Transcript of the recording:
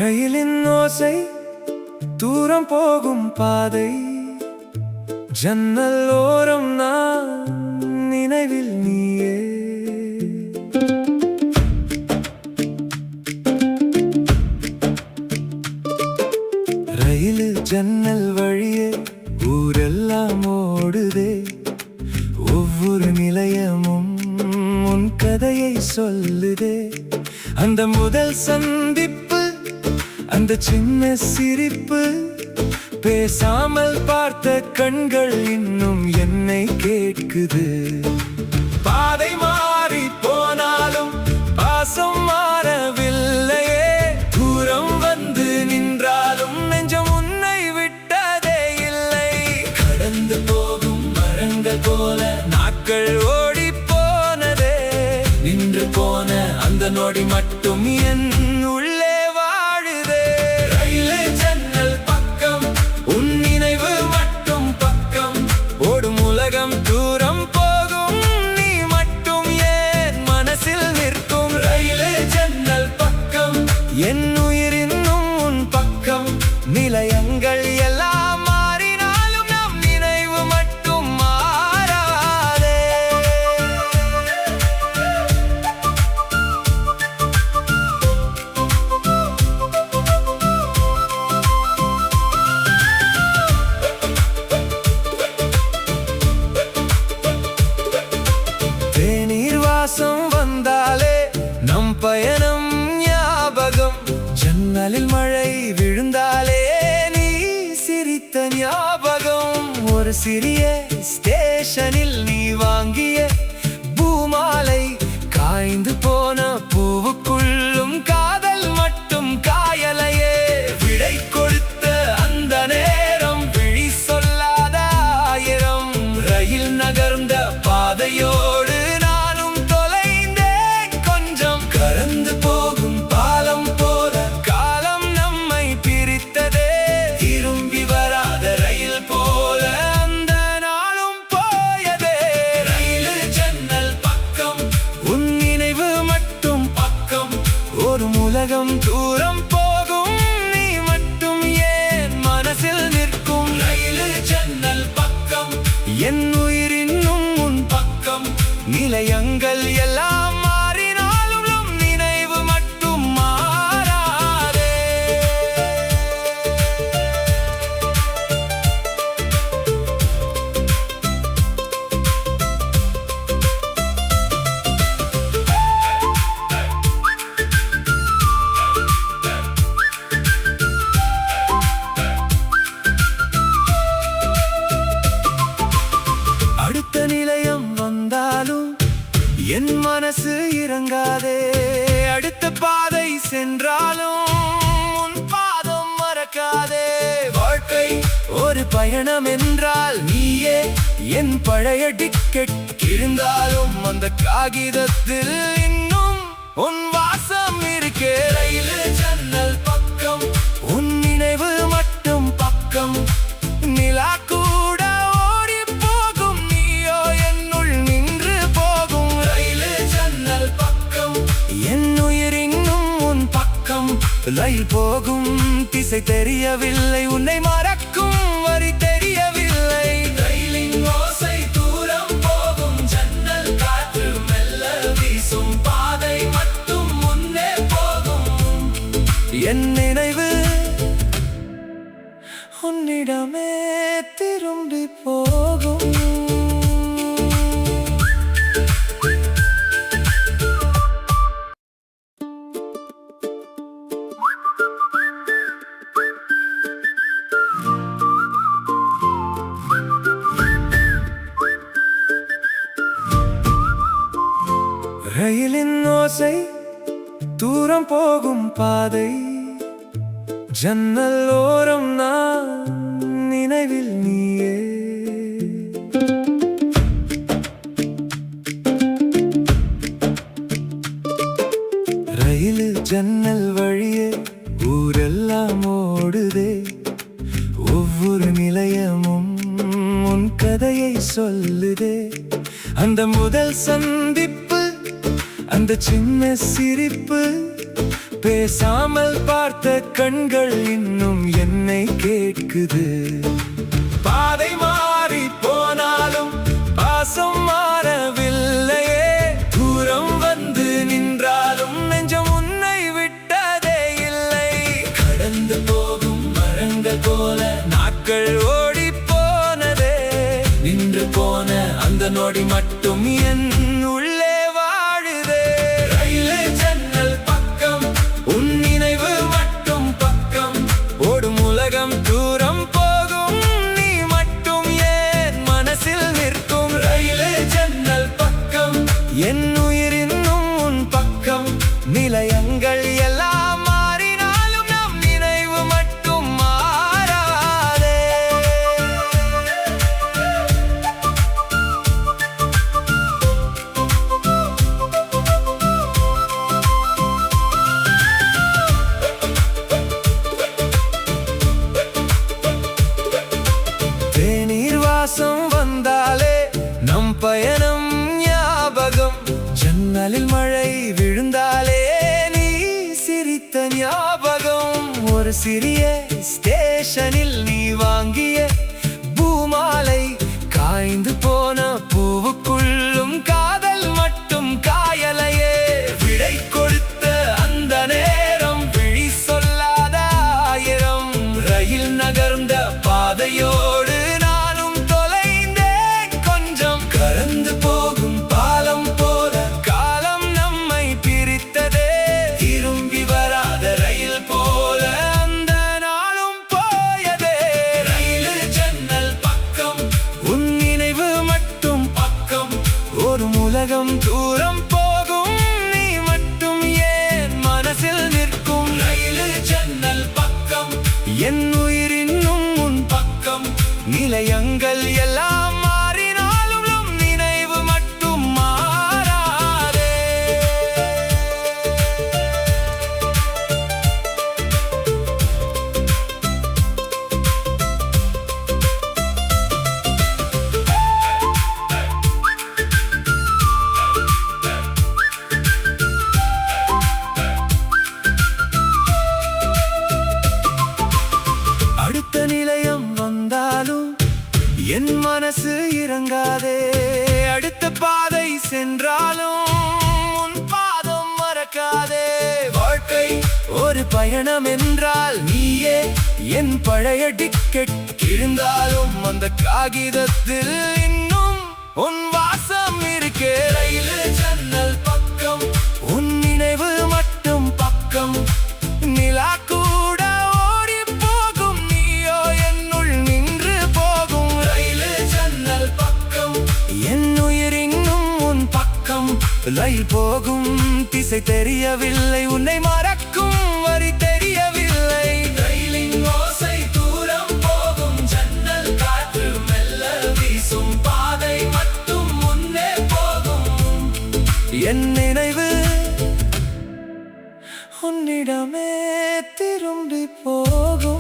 ரயிலின் ஓசை, தூரம் போகும் பாதை, ஜன்னல் ஓரம் நான், நினைவில் நீயே. ரயில் ஜன்னல் வழியே ஊரெல்லாம் ஓடுதே, ஒவ்வொரு நிலையமும் உன் கதையை சொல்லுதே. அந்த முதல் சந்திப்பு, அந்த சின்ன சிரிப்பு, பேசாமல் பார்த்த கண்கள் இன்னும் என்னை கேட்குது. பாதை மாறி போனாலும் பாசம் மாறவில்லையே, தூரம் வந்து நின்றாலும் நெஞ்சம் உன்னை விட்டதே இல்லை. கடந்து போகும் மரங்கள் போல நாட்கள் ஓடி போனதே, நின்று போன அந்த நொடி மட்டும் என் உள்ளே வாழுதே. ரயிலே ஜன்னல் பக்கம், உன் நினைவு மட்டும் பக்கம், ஓடும் உலகம் தூரம் போகும், நீ மட்டும் ஏன் மனசில் நிற்கும். ரயிலே ஜன்னல் பக்கம், என் உயிர் இன்னும் உன் பக்கம், நிலையங்கள் எல்லாம் மாறினாலும் நம் நினைவு மட்டும் மாறாதே. தேநீர் வாசம் வந்தாலே நம் பயணம் ஞாபகம், ஜன்னலில் மழை விழுந்தாலே நீ சிரித்த ஞாபகம். ஒரு சிறிய ஸ்டேஷனில் நீ வாங்கிய பூமாலை, காய்ந்து போன பூவுக்குள்ளும் காதல் மட்டும் காயலையே. விடை கொடுத்த அந்த நேரம் விழி சொல்லாத ஆயிரம், ரயில் நகர்ந்த பாதையோடு நானும் தொலைந்தேன் கொஞ்சம். கடந்து போகும் பாலம் போல காலம் நம்மை பிரித்ததே, திரும்பி வராத ரயில் போல அந்த நாளும் போயதே. ரயில் ஜன்னல் பக்கம், உன் நினைவு மட்டும் பக்கம், ஒரு உலகம் தூரம் போகும், நீ மட்டும் ஏன் மனசில் நிற்கும். ரயில் ஜன்னல் பக்கம், என் உயிர் இன்னும் உன் பக்கம், நிலையங்கள் எல்லாம் மாறினாலும் நம் நினைவு மட்டும் மாறாதே. அடுத்த நிலையம் வந்தாலும் என் மனசு இறங்காதே, அடுத்த பாதை சென்றாலும் உன் பாதம் மறக்காதே. வாழ்க்கை ஒரு பயணம் என்றால் நீயே என் பழைய டிக்கெட், இருந்தாலும் அந்த காகிதத்தில் இன்னும் உன் வாசம் இருக்கே. ரயில் ஜன்னல் பக்கம், உன் நினைவு மட்டும் பக்கம், நிலா கூட ஓடி போகும், நீயோ என்னுள் நின்று போகும். ரயில் ஜன்னல் பக்கம், என் உயிர் இன்னும் உன் பக்கம், ரயில் போகும் திசை தெரியவில்லை, உன்னை மறக்கும் வரி தெரியவில்லை. ரயிலின் ஓசை தூரம் போகும், ஜன்னல் காற்று மெல்ல வீசும், பாதை மட்டும் முன்னே போகும். என் நினைவு உன்னிடமே திரும்பி போகும். ரயிலின் ஓசை, தூரம் போகும் பாதை, ஜன்னல் ஓரம் நான், நினைவில் நீயே. ரயில் ஜன்னல் வழியே ஊரெல்லாம் ஓடுதே, ஒவ்வொரு நிலையமும் உன் கதையை சொல்லுதே. அந்த முதல் சந்திப்பு, அந்த சின்ன சிரிப்பு, பேசாமல் பார்த்த கண்கள் இன்னும் என்னை கேட்குது. பாதை மாறி போனாலும் பாசம் மாறவில்லையே. தூரம் வந்து நின்றாலும் நெஞ்சம் உன்னை விட்டதே இல்லை. கடந்து போகும் மரங்கள் போல நாட்கள் ஓடி போனதே. நின்று போன அந்த நொடி மட்டும் என் உள்ளே வாழுதே. ரயிலே ஜன்னல் பக்கம் உன் நினைவு மட்டும் பக்கம். ஓடும் உலகம் தூரம் போகும், நீ மட்டும் ஏன் மனசில் நிற்கும். ரயிலே ஜன்னல் பக்கம் என் உயிர் இன்னும் உன் பக்கம். நிலையங்கள் எல்லாம் மாறினாலும் நம் நினைவு மட்டும் மாறாதே. தேநீர் வாசம் வந்தாலே நம் பயணம் ஞாபகம். ஜன்னலில் மழை விழுந்தாலே நீ சிரித்த ஞாபகம். ஒரு சிறிய ஸ்டேஷனில் நீ வாங்கிய பூமாலை. காய்ந்து போன பூவுக்குள்ளும் காதல் மட்டும் காயலையே. விடை கொடுத்த அந்த நேரம் விழி சொல்லாத ஆயிரம். ரயில் நகர்ந்த பாதையோடு நானும் தொலைந்தேன் கொஞ்சம். கறந்து போகும் பாலம் போல காலம் நம்மை பிரித்ததே. திரும்பி வராத ரயில் போல அந்த நாளும் போயதே. ரயில் ஜன்னல் பக்கம் உன் நினைவு மட்டும் பக்கம். ஒரு உலகம் தூரம் போகும், நீ மட்டும் ஏன் மனசில் நிற்கும். ரயில் ஜன்னல் பக்கம் என் உயிர் இன்னும் உன் பக்கம். நிலையங்கள் எல்லாம் மாறினாலும் நம் நினைவு மட்டும் மாறாதே. அடுத்த நிலையம் வந்தாலும் என் மனசு இறங்காதே. அடுத்த பாதை சென்றாலும் உன் பாதம் மறக்காதே. வாழ்க்கை ஒரு பயணம் என்றால் நீயே என் பழைய டிக்கெட். இருந்தாலும் அந்த காகிதத்தில் இன்னும் உன் வாசம் இருக்கே. ரயில் ஜன்னல் பக்கம் உன் நினைவு மட்டும் பக்கம். நிலா கூட ஓடி போகும், நீயோ என்னுள் நின்று போகும். ரயில் ஜன்னல் பக்கம் என் உயிர் இன்னும் உன் பக்கம். ரயில் போகும் திசை தெரியவில்லை, உன்னை மறக்கும் வரி தெரியவில்லை. ரயிலின் ஓசை தூரம் போகும், ஜன்னல் காற்று மெல்ல வீசும். பாதை மட்டும் முன்னே போகும். என் நினைவு உன்னிடமே திரும்பி போகும்.